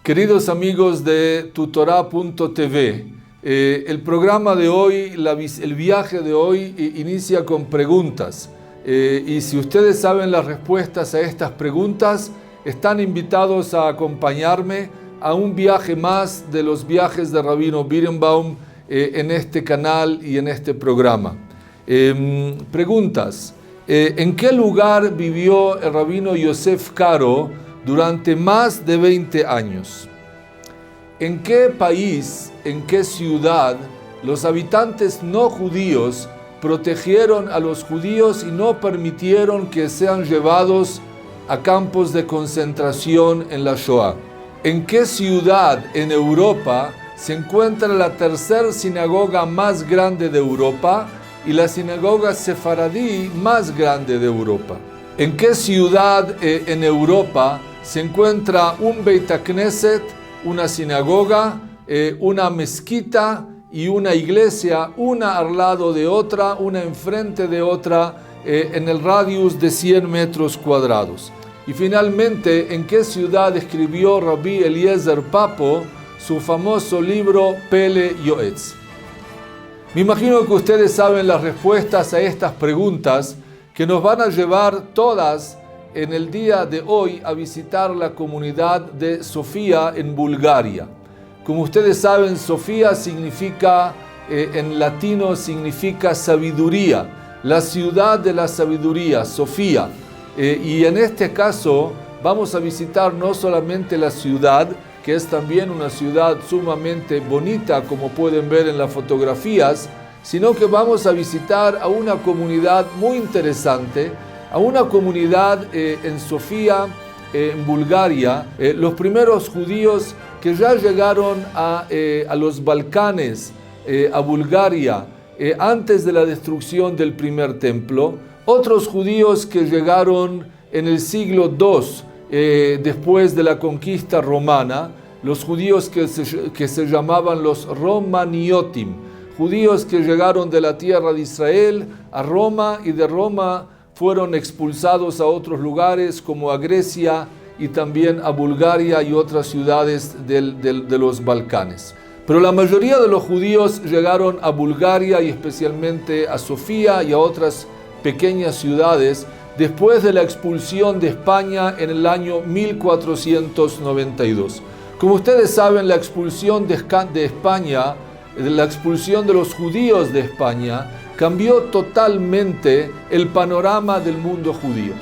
Queridos amigos de tutorá.tv, el programa de hoy, el viaje de hoy inicia con preguntas. Y si ustedes saben las respuestas a estas preguntas, están invitados a acompañarme a un viaje más de los viajes de Rabino Birenbaum en este canal y en este programa. Preguntas. ¿En qué lugar vivió el Rabino Yosef Karo durante más de 20 años? ¿En qué país, en qué ciudad los habitantes no judíos protegieron a los judíos y no permitieron que sean llevados a campos de concentración en la Shoah? ¿En qué ciudad en Europa se encuentra la tercera sinagoga más grande de Europa y la sinagoga sefaradí más grande de Europa? ¿En qué ciudad en Europa se encuentra un Beit HaKnesset, una sinagoga, una mezquita y una iglesia, una al lado de otra, una enfrente de otra, en el radius de 100 metros cuadrados? Y finalmente, ¿en qué ciudad escribió Rabbi Eliezer Papo su famoso libro Pele Yoetz? Me imagino que ustedes saben las respuestas a estas preguntas que nos van a llevar todas en el día de hoy a visitar la comunidad de Sofía en Bulgaria. Como ustedes saben, Sofía significa, en latino significa sabiduría, la ciudad de la sabiduría, Sofía. Y en este caso vamos a visitar no solamente la ciudad, que es también una ciudad sumamente bonita, como pueden ver en las fotografías, sino que vamos a visitar a una comunidad muy interesante, a una comunidad en Sofía, en Bulgaria, los primeros judíos que ya llegaron a los Balcanes, a Bulgaria, antes de la destrucción del primer templo, otros judíos que llegaron en el siglo II, después de la conquista romana, los judíos que se llamaban los Romaniotim, judíos que llegaron de la tierra de Israel a Roma y de Roma fueron expulsados a otros lugares como a Grecia y también a Bulgaria y otras ciudades de los Balcanes. Pero la mayoría de los judíos llegaron a Bulgaria y especialmente a Sofía y a otras pequeñas ciudades después de la expulsión de España en el año 1492. Como ustedes saben, la expulsión de España, la expulsión de los judíos de España, cambió totalmente el panorama del mundo judío.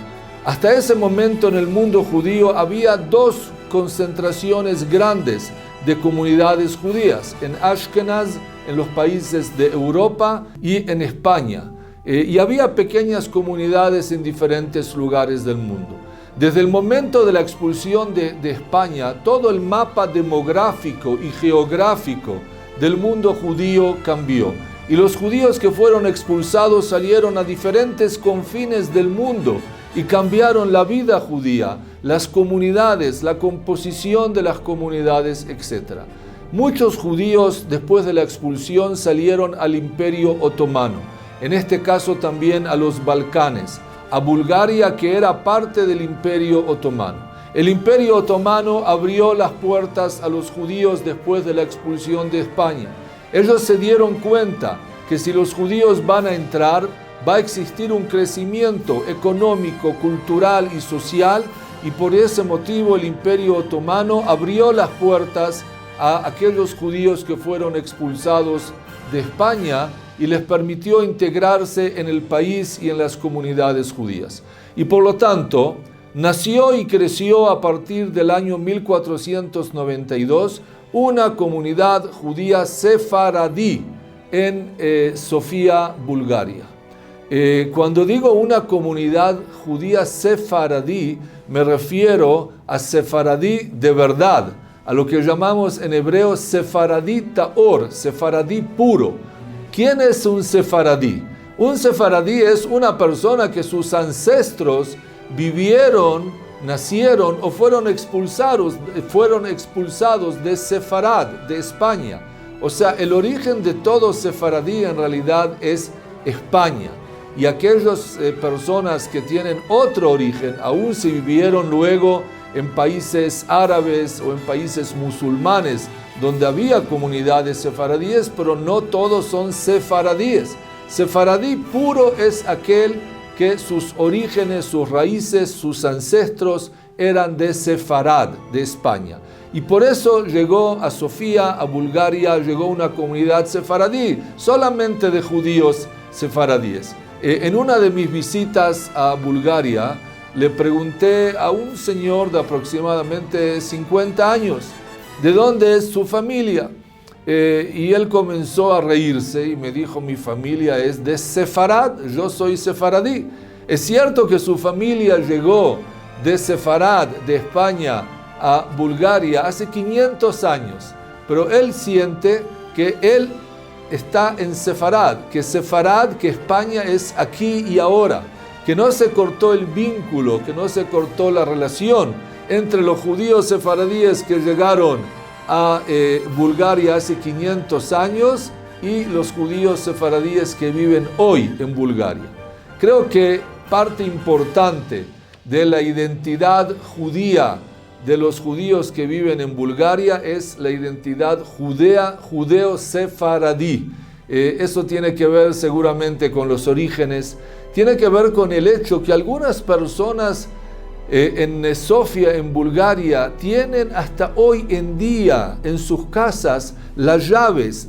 Hasta ese momento en el mundo judío había dos concentraciones grandes de comunidades judías, en Ashkenaz, en los países de Europa, y en España. Y había pequeñas comunidades en diferentes lugares del mundo. Desde el momento de la expulsión de España, todo el mapa demográfico y geográfico del mundo judío cambió. Y los judíos que fueron expulsados salieron a diferentes confines del mundo y cambiaron la vida judía, las comunidades, la composición de las comunidades, etc. Muchos judíos después de la expulsión salieron al Imperio Otomano, en este caso también a los Balcanes, a Bulgaria, que era parte del Imperio Otomano. El Imperio Otomano abrió las puertas a los judíos después de la expulsión de España. Ellos se dieron cuenta que si los judíos van a entrar, va a existir un crecimiento económico, cultural y social, y por ese motivo el Imperio Otomano abrió las puertas a aquellos judíos que fueron expulsados de España y les permitió integrarse en el país y en las comunidades judías. Y por lo tanto, nació y creció a partir del año 1492 una comunidad judía sefaradí en Sofía, Bulgaria. Cuando digo una comunidad judía sefaradí, me refiero a sefaradí de verdad, a lo que llamamos en hebreo sefaradí taor, sefaradí puro. ¿Quién es un sefaradí? Un sefaradí es una persona que sus ancestros vivieron, nacieron o fueron expulsados de Sefarad, de España. O sea, el origen de todo sefaradí en realidad es España. Y aquellas personas que tienen otro origen, aún si vivieron luego en países árabes o en países musulmanes donde había comunidades sefaradíes, pero no todos son sefaradíes. Sefaradí puro es aquel que sus orígenes, sus raíces, sus ancestros eran de Sefarad, de España. Y por eso llegó a Sofía, a Bulgaria, llegó una comunidad sefaradí, solamente de judíos sefaradíes. En una de mis visitas a Bulgaria, le pregunté a un señor de aproximadamente 50 años, ¿de dónde es su familia? Y él comenzó a reírse y me dijo, mi familia es de Sefarad, yo soy sefaradí. Es cierto que su familia llegó de Sefarad, de España, a Bulgaria hace 500 años, pero él siente que él está en Sefarad, que España es aquí y ahora, que no se cortó el vínculo, que no se cortó la relación entre los judíos sefaradíes que llegaron a Bulgaria hace 500 años y los judíos sefaradíes que viven hoy en Bulgaria. Creo que parte importante de la identidad judía de los judíos que viven en Bulgaria es la identidad judeo-sefaradí. Eso tiene que ver seguramente con los orígenes, tiene que ver con el hecho que algunas personas en Sofía, en Bulgaria, tienen hasta hoy en día en sus casas las llaves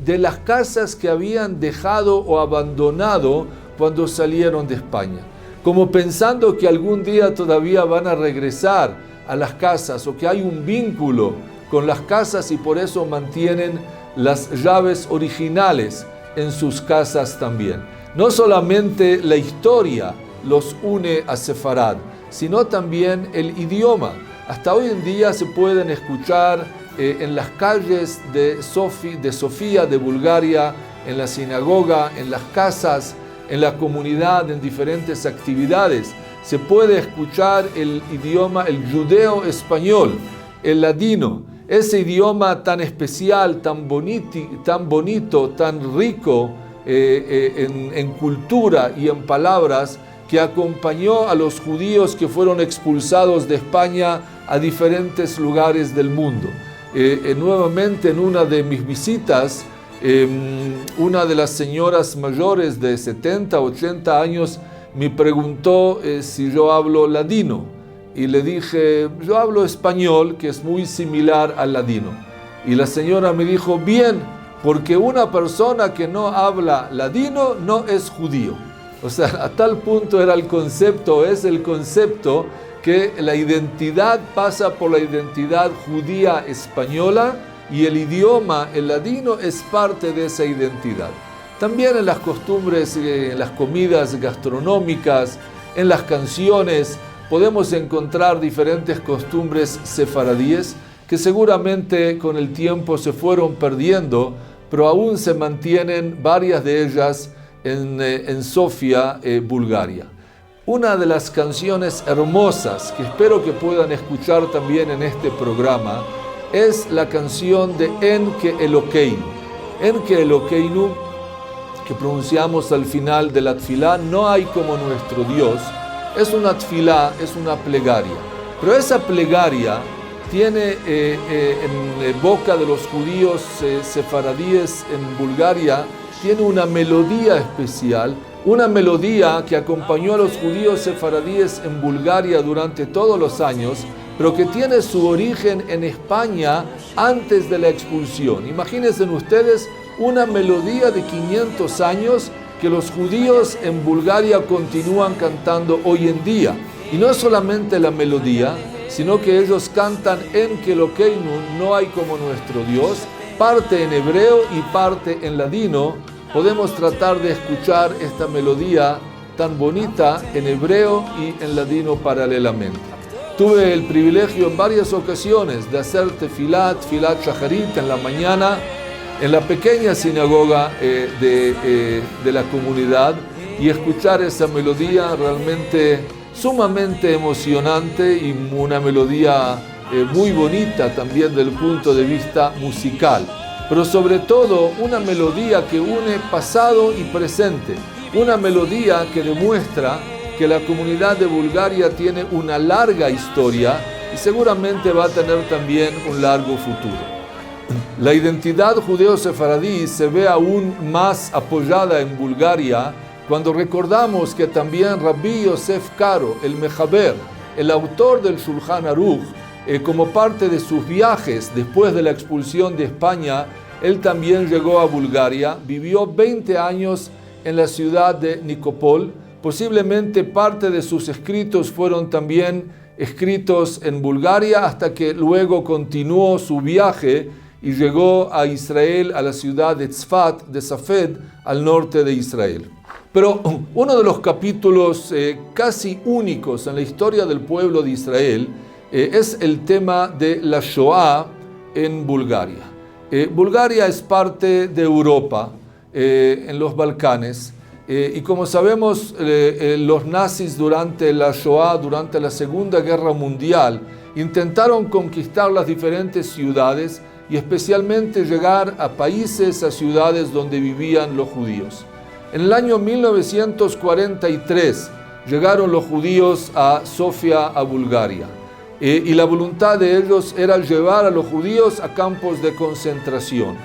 de las casas que habían dejado o abandonado cuando salieron de España, como pensando que algún día todavía van a regresar a las casas o que hay un vínculo con las casas y por eso mantienen las llaves originales en sus casas también. No solamente la historia los une a Sefarad, sino también el idioma. Hasta hoy en día se pueden escuchar en las calles de Sofía, de Bulgaria, en la sinagoga, en las casas, en la comunidad, en diferentes actividades. Se puede escuchar el idioma, el judeo-español, el ladino, ese idioma tan especial, tan bonito, tan rico en cultura y en palabras, que acompañó a los judíos que fueron expulsados de España a diferentes lugares del mundo. Nuevamente en una de mis visitas, una de las señoras mayores de 70, 80 años me preguntó si yo hablo ladino y le dije, yo hablo español, que es muy similar al ladino. Y la señora me dijo, bien, porque una persona que no habla ladino no es judío. O sea, a tal punto era el concepto, es el concepto que la identidad pasa por la identidad judía española y el idioma, el ladino, es parte de esa identidad. También en las costumbres, en las comidas gastronómicas, en las canciones, podemos encontrar diferentes costumbres sefaradíes que seguramente con el tiempo se fueron perdiendo, pero aún se mantienen varias de ellas en Sofía, Bulgaria. Una de las canciones hermosas que espero que puedan escuchar también en este programa es la canción de Enke Elokeinu. Enke Elokeinu, que pronunciamos al final de la tfilá, no hay como nuestro Dios, es una tfilá, es una plegaria. Pero esa plegaria tiene en boca de los judíos sefaradíes en Bulgaria, tiene una melodía especial, una melodía que acompañó a los judíos sefaradíes en Bulgaria durante todos los años, pero que tiene su origen en España antes de la expulsión. Imagínense ustedes una melodía de 500 años que los judíos en Bulgaria continúan cantando hoy en día. Y no solamente la melodía, sino que ellos cantan Enke Elokeinu, no hay como nuestro Dios, parte en hebreo y parte en ladino. Podemos tratar de escuchar esta melodía tan bonita en hebreo y en ladino paralelamente. Tuve el privilegio en varias ocasiones de hacer tefilat shacharit en la mañana en la pequeña sinagoga de la comunidad y escuchar esa melodía realmente sumamente emocionante y una melodía muy bonita también del punto de vista musical, pero sobre todo una melodía que une pasado y presente, una melodía que demuestra que la comunidad de Bulgaria tiene una larga historia y seguramente va a tener también un largo futuro. La identidad judeo-sefaradí se ve aún más apoyada en Bulgaria cuando recordamos que también Rabbi Yosef Karo, el Mejaber, el autor del Shulchan Aruch, como parte de sus viajes después de la expulsión de España, él también llegó a Bulgaria, vivió 20 años en la ciudad de Nikopol. Posiblemente parte de sus escritos fueron también escritos en Bulgaria hasta que luego continuó su viaje y llegó a Israel, a la ciudad de Tzfat, de Safed, al norte de Israel. Pero uno de los capítulos casi únicos en la historia del pueblo de Israel es el tema de la Shoah en Bulgaria. Bulgaria es parte de Europa, en los Balcanes, y como sabemos, los nazis durante la Shoah, durante la Segunda Guerra Mundial, intentaron conquistar las diferentes ciudades y especialmente llegar a países, a ciudades donde vivían los judíos. En el año 1943 llegaron los judíos a Sofía, a Bulgaria, y la voluntad de ellos era llevar a los judíos a campos de concentración.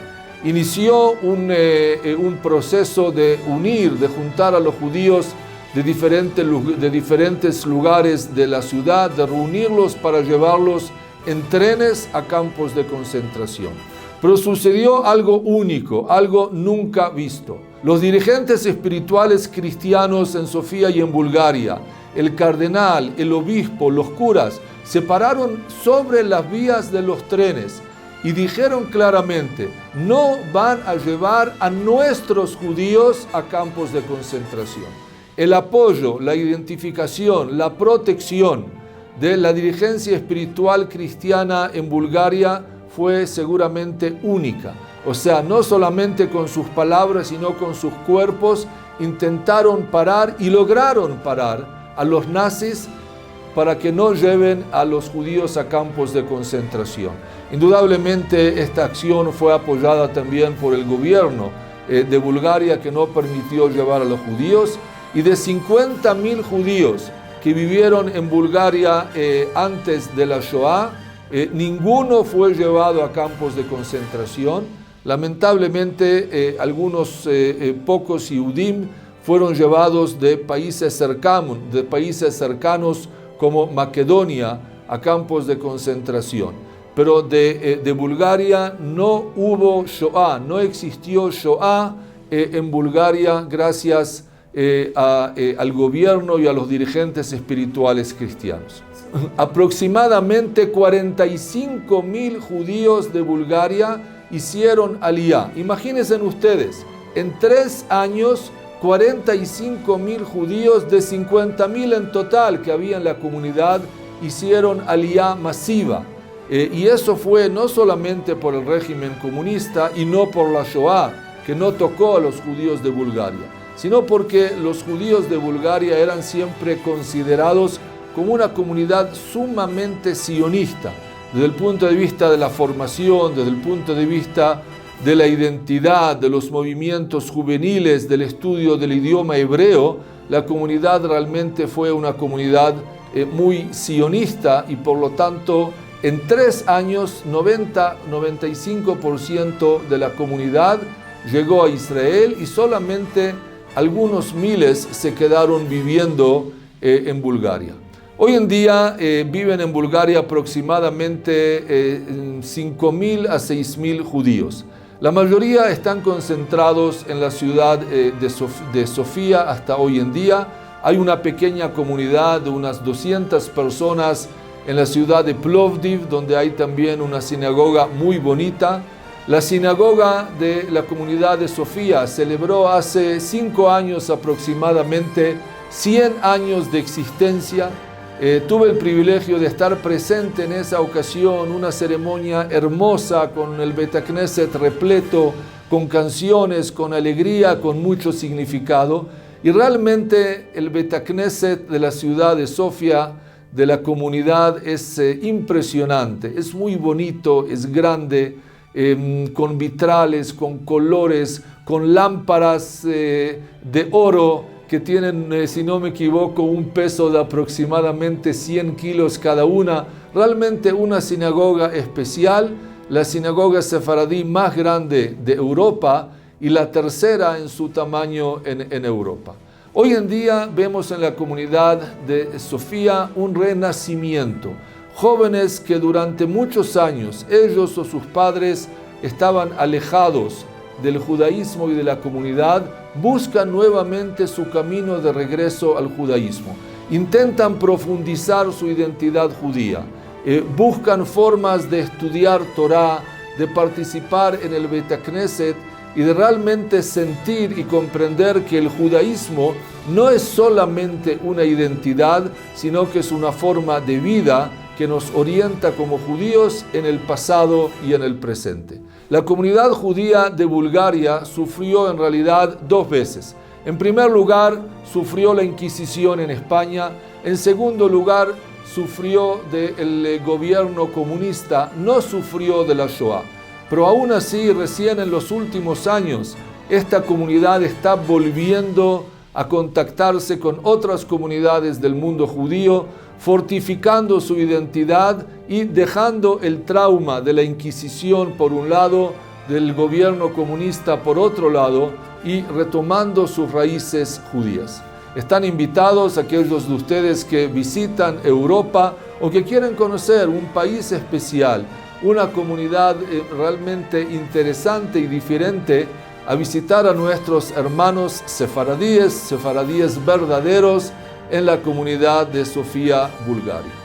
Inició un proceso de unir, de juntar a los judíos de diferentes lugares de la ciudad, de reunirlos para llevarlos en trenes a campos de concentración. Pero sucedió algo único, algo nunca visto. Los dirigentes espirituales cristianos en Sofía y en Bulgaria, el cardenal, el obispo, los curas, se pararon sobre las vías de los trenes y dijeron claramente: no van a llevar a nuestros judíos a campos de concentración. El apoyo, la identificación, la protección de la dirigencia espiritual cristiana en Bulgaria fue seguramente única. O sea, no solamente con sus palabras, sino con sus cuerpos intentaron parar y lograron parar a los nazis para que no lleven a los judíos a campos de concentración. Indudablemente esta acción fue apoyada también por el gobierno de Bulgaria, que no permitió llevar a los judíos, y de 50.000 judíos que vivieron en Bulgaria antes de la Shoah, ninguno fue llevado a campos de concentración. Lamentablemente algunos pocos Yehudim fueron llevados de países cercanos como Macedonia a campos de concentración. Pero de Bulgaria no hubo Shoah, no existió Shoah en Bulgaria gracias al gobierno y a los dirigentes espirituales cristianos. Aproximadamente 45.000 judíos de Bulgaria hicieron aliyá. Imagínense ustedes, en 3 años, 45.000 judíos de 50.000 en total que había en la comunidad hicieron aliyá masiva. Y eso fue no solamente por el régimen comunista y no por la Shoah, que no tocó a los judíos de Bulgaria, sino porque los judíos de Bulgaria eran siempre considerados como una comunidad sumamente sionista, desde el punto de vista de la formación, desde el punto de vista de la identidad, de los movimientos juveniles, del estudio del idioma hebreo. La comunidad realmente fue una comunidad muy sionista y por lo tanto en 3 años 95% de la comunidad llegó a Israel y solamente algunos miles se quedaron viviendo en Bulgaria. Hoy en día viven en Bulgaria aproximadamente 5.000 a 6.000 judíos. La mayoría están concentrados en la ciudad de Sofía hasta hoy en día. Hay una pequeña comunidad de unas 200 personas en la ciudad de Plovdiv, donde hay también una sinagoga muy bonita. La sinagoga de la comunidad de Sofía celebró hace 5 años aproximadamente 100 años de existencia. Tuve el privilegio de estar presente en esa ocasión, una ceremonia hermosa con el Bet Knesset repleto, con canciones, con alegría, con mucho significado. Y realmente el Bet Knesset de la ciudad de Sofía, de la comunidad, es impresionante, es muy bonito, es grande, con vitrales, con colores, con lámparas de oro que tienen, si no me equivoco, un peso de aproximadamente 100 kilos cada una. Realmente una sinagoga especial, la sinagoga sefaradí más grande de Europa y la tercera en su tamaño en Europa. Hoy en día vemos en la comunidad de Sofía un renacimiento. Jóvenes que durante muchos años, ellos o sus padres, estaban alejados del judaísmo y de la comunidad, buscan nuevamente su camino de regreso al judaísmo. Intentan profundizar su identidad judía. Buscan formas de estudiar Torah, de participar en el Beit Knesset y de realmente sentir y comprender que el judaísmo no es solamente una identidad, sino que es una forma de vida que nos orienta como judíos en el pasado y en el presente. La comunidad judía de Bulgaria sufrió en realidad dos veces. En primer lugar, sufrió la Inquisición en España. En segundo lugar, sufrió del gobierno comunista, no sufrió de la Shoah. Pero aún así, recién en los últimos años, esta comunidad está volviendo a contactarse con otras comunidades del mundo judío, fortificando su identidad y dejando el trauma de la Inquisición por un lado, del gobierno comunista por otro lado, y retomando sus raíces judías. Están invitados aquellos de ustedes que visitan Europa o que quieren conocer un país especial, una comunidad realmente interesante y diferente, a visitar a nuestros hermanos sefaradíes verdaderos en la comunidad de Sofía, Bulgaria.